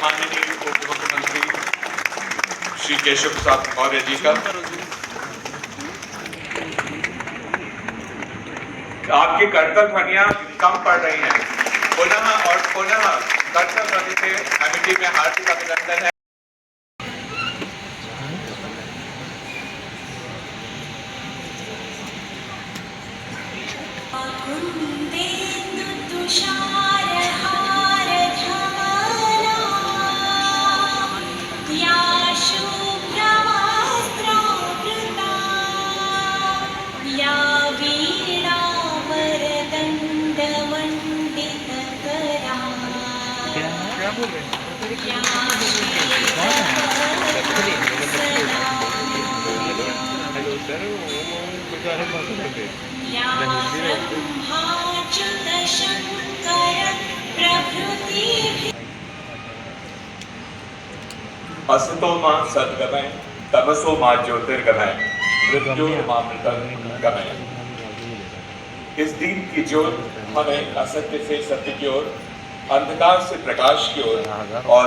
माननीय उप मुख्यमंत्री श्री केशव प्रसाद मौर्य जी का। आपकी कर्तव्य ध्वनियां कम पड़ रही हैं। पुनः और पुनः कर्तव्य ध्वनि से अमेठी में हार्दिक अभिनंदन है। असतो मां सद्गमय तमसो मां ज्योतिर्गमय मृत्युर्मामृतंगमय। इस दीन की ज्योत हमें असत्य से सत्य की ओर, अंधकार से प्रकाश की ओर और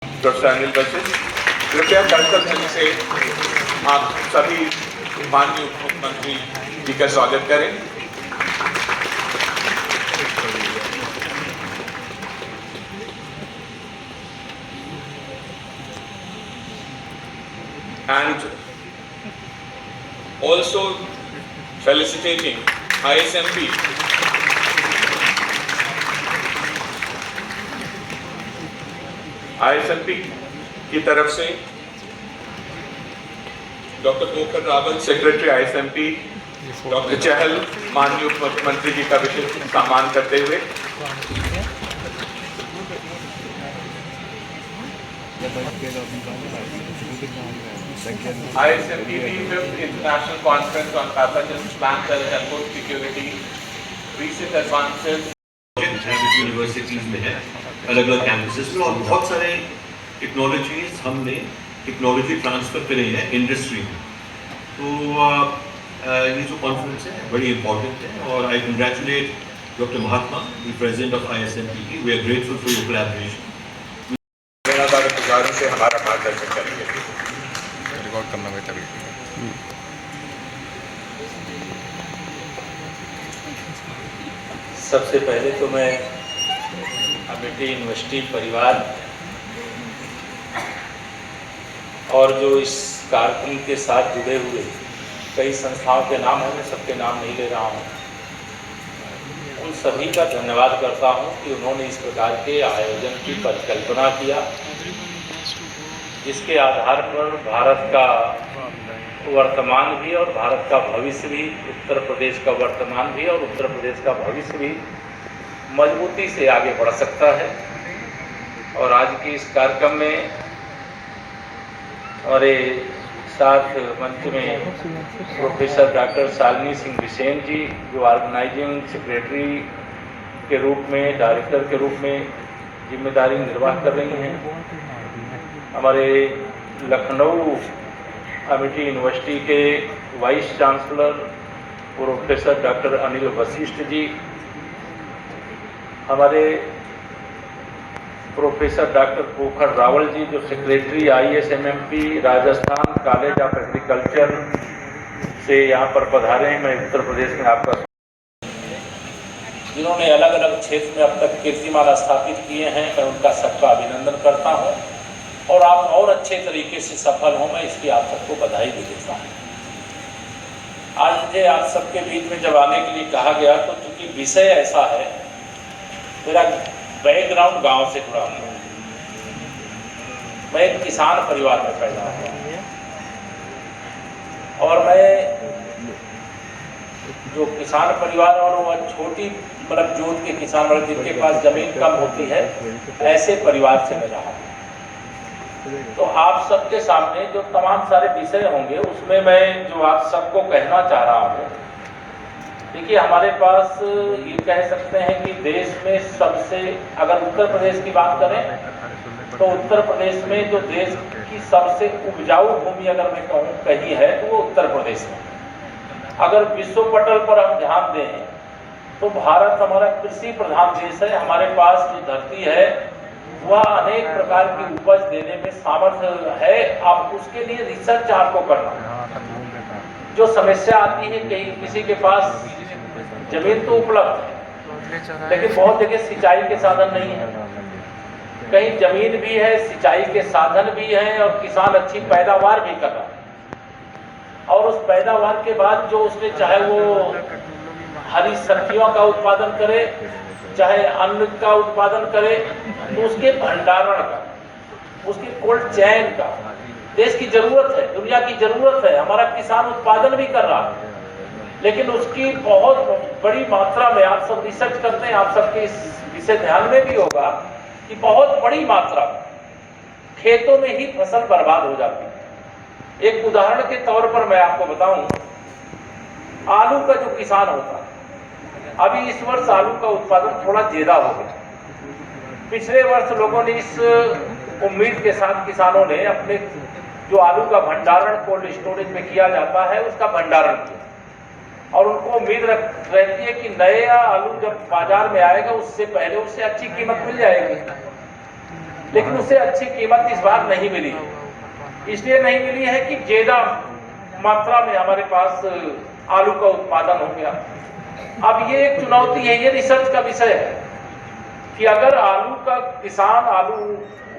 प्रोफेसर अनिल वशिष्ठ कृपया कर्तव्य ध्वनि से आप सभी माननीय उप मुख्यमंत्री जी का स्वागत करें। And also felicitating ISMP की तरफ से doctor Pokhar Rawal secretary ISMP, doctor चहल माननीय उप मुख्यमंत्री जी का विशेष सम्मान करते हुए ISMP 5th International Conference on Pathogens, Plant Health and Food Security, recent advances universities में है, अलग अलग कैंपसेस में, और बहुत सारे टेक्नोलॉजीज हमने टेक्नोलॉजी ट्रांसफर करे हैं इंडस्ट्री में। तो ये जो कॉन्फ्रेंस है बड़ी इंपॉर्टेंट है और I congratulate doctor Mahatma, the president of ISMP। We are grateful for your collaboration. से हमारा मार्गदर्शन करेंगे। रिकॉर्ड करना बेहतर है। सबसे पहले तो मैं अमेठी यूनिवर्सिटी परिवार और जो इस कार्यक्रम के साथ जुड़े हुए कई संस्थाओं के नाम हैं, मैं सबके नाम नहीं ले रहा हूँ, उन सभी का धन्यवाद करता हूँ कि उन्होंने इस प्रकार के आयोजन की परिकल्पना किया, जिसके आधार पर भारत का वर्तमान भी और भारत का भविष्य भी, उत्तर प्रदेश का वर्तमान भी और उत्तर प्रदेश का भविष्य भी मजबूती से आगे बढ़ सकता है। और आज की इस कार्यक्रम में हमारे साथ मंच में प्रोफेसर डॉक्टर शालिनी सिंह बिसेन जी, जो ऑर्गेनाइजिंग सेक्रेटरी के रूप में, डायरेक्टर के रूप में जिम्मेदारी निर्वाह कर रही हैं। हमारे लखनऊ अमेठी यूनिवर्सिटी के vice chancellor professor doctor Anil Vashishtha ji, हमारे प्रोफेसर डॉक्टर पोखर रावल जी, जो secretary ISMP Rajasthan college of agriculture से यहाँ पर पधारे हैं। मैं उत्तर प्रदेश में आपका, जिन्होंने अलग अलग क्षेत्र में अब तक कीर्तिमान स्थापित किए हैं, मैं उनका सबका अभिनंदन करता हूँ और आप और अच्छे तरीके से सफल हों, मैं इसकी आप सबको बधाई भी देता हूँ। आज मुझे आप सबके बीच में जब आने के लिए कहा गया तो चूँकि विषय ऐसा है, मेरा बैकग्राउंड गांव से जुड़ा हुआ है। मैं एक किसान परिवार में पैदा हुआ और मैं जो किसान परिवार और वो छोटी मतलब जोत के किसान, मतलब जिनके पास जमीन कम होती है, ऐसे परिवार से मैं रहा हूँ। तो आप सबके सामने जो तमाम सारे विषय होंगे उसमें मैं जो आप सबको कहना चाह रहा हूँ, देखिए हमारे पास ये कह सकते हैं कि देश में सबसे, अगर उत्तर प्रदेश की बात करें तो उत्तर प्रदेश में जो देश की सबसे उपजाऊ भूमि अगर मैं कहूँ कहीं है तो वो उत्तर प्रदेश में। अगर विश्व पटल पर हम ध्यान दें तो भारत हमारा कृषि प्रधान देश है। हमारे पास जो धरती है वह अनेक प्रकार की उपज देने में सामर्थ्य है। अब उसके लिए रिसर्च आपको करना है। जो समस्या आती है कि किसी के पास जमीन तो उपलब्ध है लेकिन बहुत जगह सिंचाई के साधन नहीं है, कहीं जमीन भी है, सिंचाई के साधन भी हैं और किसान अच्छी पैदावार भी कर रहा है। और उस पैदावार के बाद जो उसने चाहे वो हरी सब्जियों का उत्पादन करे, चाहे अन्न का उत्पादन करे, तो उसके भंडारण का, उसकी कोल्ड चेन का देश की जरूरत है, दुनिया की जरूरत है। हमारा किसान उत्पादन भी कर रहा है लेकिन उसकी बहुत बड़ी मात्रा में, आप सब रिसर्च करते हैं, आप सबके इस विषय ध्यान में भी होगा कि बहुत बड़ी मात्रा खेतों में ही फसल बर्बाद हो जाती है। एक उदाहरण के तौर पर मैं आपको बताऊं, आलू का जो किसान होता है, अभी इस वर्ष आलू का उत्पादन थोड़ा ज्यादा हो गया। पिछले वर्ष लोगों ने इस उम्मीद के साथ किसानों ने अपने जो आलू का भंडारण कोल्ड स्टोरेज में किया जाता है उसका भंडारण किया और उनको उम्मीद रहती है कि नया आलू जब बाजार में आएगा उससे पहले उससे अच्छी कीमत मिल जाएगी, लेकिन उससे अच्छी कीमत इस बार नहीं मिली। इसलिए नहीं मिली है कि ज्यादा मात्रा में हमारे पास आलू का उत्पादन हो गया। अब ये एक चुनौती है, ये रिसर्च का विषय है कि अगर आलू का किसान आलू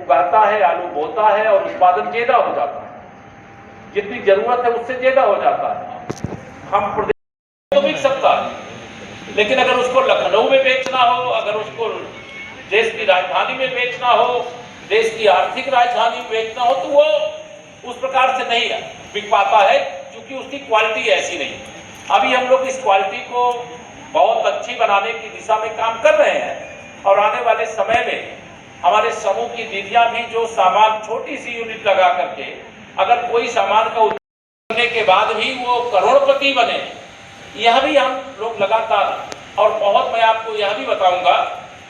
उगाता है, आलू बोता है और उत्पादन ज्यादा हो जाता है, जितनी जरूरत है उससे ज्यादा हो जाता है, हम प्रदेश तो बिक सकता है, लेकिन अगर उसको लखनऊ में बेचना हो, अगर उसको देश की राजधानी में बेचना हो, देश की आर्थिक राजधानी में बेचना हो, तो वो उस प्रकार से नहीं बिक पाता है क्योंकि उसकी क्वालिटी ऐसी नहीं। अभी हम लोग इस क्वालिटी को बहुत अच्छी बनाने की दिशा में काम कर रहे हैं और आने वाले समय में हमारे समूह की दीदियां भी जो सामान छोटी सी यूनिट लगा करके अगर कोई सामान का उत्पादन करने के बाद भी वो करोड़पति बने, यह भी हम लोग लगातार। और बहुत मैं आपको यह भी बताऊंगा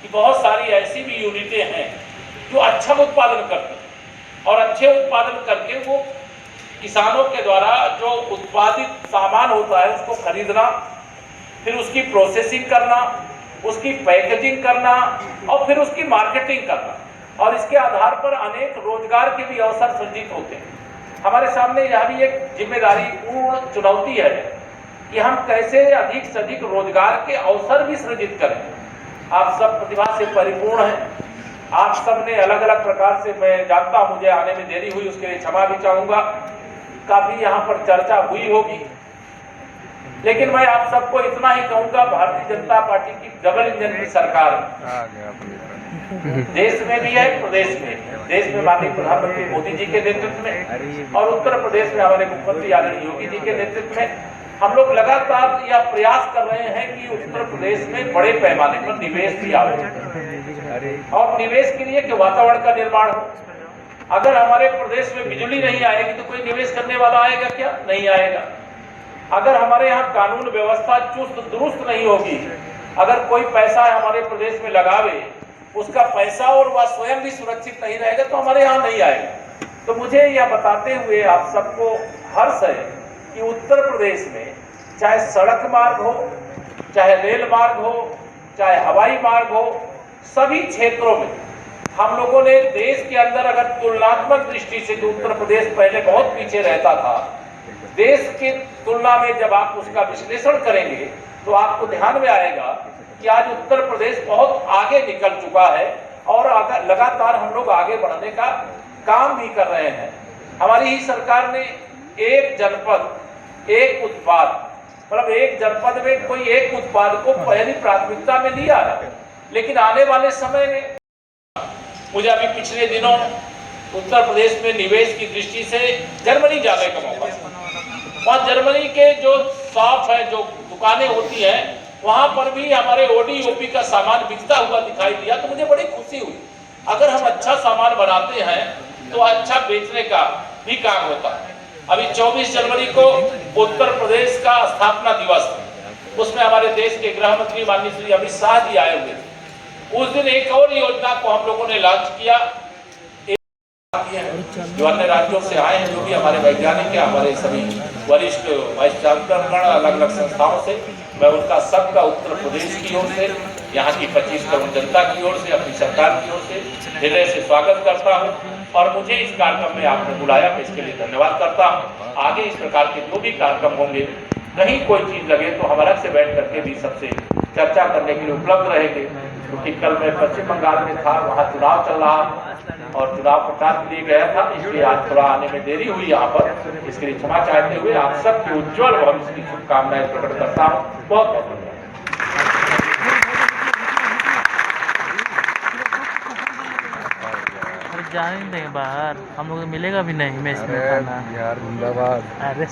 कि बहुत सारी ऐसी भी यूनिटें हैं जो अच्छा उत्पादन करती हैं और अच्छे उत्पादन करके वो किसानों के द्वारा जो उत्पादित सामान होता है उसको खरीदना, फिर उसकी प्रोसेसिंग करना, उसकी पैकेजिंग करना और फिर उसकी मार्केटिंग करना, और इसके आधार पर अनेक रोजगार के भी अवसर सृजित होते हैं। हमारे सामने यह भी एक जिम्मेदारी पूर्ण चुनौती है कि हम कैसे अधिक से अधिक रोजगार के अवसर भी सृजित करें। आप सब प्रतिभा से परिपूर्ण हैं, आप सब ने अलग अलग प्रकार से, मैं जानता हूं मुझे आने में देरी हुई उसके लिए क्षमा भी चाहूंगा, काफी यहाँ पर चर्चा हुई होगी, लेकिन मैं आप सबको इतना ही कहूंगा, भारतीय जनता पार्टी की डबल इंजन की सरकार देश में भी है, प्रदेश में। देश में माननीय प्रधानमंत्री मोदी जी के नेतृत्व में और उत्तर प्रदेश में हमारे मुख्यमंत्री आदरणीय योगी जी के नेतृत्व में हम लोग लगातार यह प्रयास कर रहे हैं कि उत्तर प्रदेश में बड़े पैमाने पर निवेश भी आवे और निवेश के लिए कि वातावरण का निर्माण हो। अगर हमारे प्रदेश में बिजली नहीं आएगी तो कोई निवेश करने वाला आएगा क्या? नहीं आएगा। अगर हमारे यहाँ कानून व्यवस्था चुस्त दुरुस्त नहीं होगी, अगर कोई पैसा हमारे प्रदेश में लगावे, उसका पैसा और वह स्वयं भी सुरक्षित नहीं रहेगा तो हमारे यहाँ नहीं आएगा। तो मुझे यह बताते हुए आप सबको हर्ष है कि उत्तर प्रदेश में चाहे सड़क मार्ग हो, चाहे रेल मार्ग हो, चाहे हवाई मार्ग हो, सभी क्षेत्रों में हम लोगों ने देश के अंदर अगर तुलनात्मक दृष्टि से, जो उत्तर प्रदेश पहले बहुत पीछे रहता था, देश की तुलना में जब आप उसका विश्लेषण करेंगे तो आपको ध्यान में आएगा कि आज उत्तर प्रदेश बहुत आगे निकल चुका है और लगातार हम लोग आगे बढ़ने का काम भी कर रहे हैं। हमारी ही सरकार ने एक जनपद एक उत्पाद, मतलब एक जनपद में कोई एक उत्पाद को पहली प्राथमिकता में लिया है, लेकिन आने वाले समय में मुझे अभी पिछले दिनों उत्तर प्रदेश में निवेश की दृष्टि से जर्मनी जाने का मौका मिला। वहाँ जर्मनी के जो शॉप है, जो दुकानें होती हैं, वहां पर भी हमारे ओडीओपी का सामान बिकता हुआ दिखाई दिया, तो मुझे बड़ी खुशी हुई। अगर हम अच्छा सामान बनाते हैं तो अच्छा बेचने का भी काम होता है। अभी 24 जनवरी को उत्तर प्रदेश का स्थापना दिवस है, उसमें हमारे देश के गृह मंत्री माननीय श्री अमित शाह जी आए हुए थे। उस दिन एक और योजना को हम लोगों ने लॉन्च किया, किए हैं, जो अन्य राज्यों से आए हैं, जो भी हमारे वैज्ञानिक हैं, हमारे सभी वरिष्ठ वाइस चांसलरगण अलग अलग संस्थाओं से, मैं उनका सबका उत्तर प्रदेश की ओर से, यहाँ की 25 करोड़ जनता की ओर से, अपनी सरकार की ओर से हृदय से स्वागत करता हूँ। और मुझे इस कार्यक्रम में आपने बुलाया, मैं इसके लिए धन्यवाद करता हूँ। आगे इस प्रकार के जो भी कार्यक्रम होंगे, कहीं कोई चीज लगे तो हम अलग से बैठ करके भी सबसे चर्चा करने के लिए उपलब्ध रहेंगे, क्योंकि कल मैं पश्चिम बंगाल में था, वहाँ चुनाव चल रहा और चुनाव प्रचार के लिए गया था, इसलिए आज थोड़ा आने में देरी हुई यहाँ पर। इसके लिए क्षमा चाहते हुए आप सबके उज्जवल भविष्य की शुभकामनाएं प्रकट करता हूँ। बहुत बहुत धन्यवाद। जाने नहीं देंगे बाहर, हम लोग मिलेगा भी नहीं मेस में अरे खाना। बिहार जिंदाबाद। अरे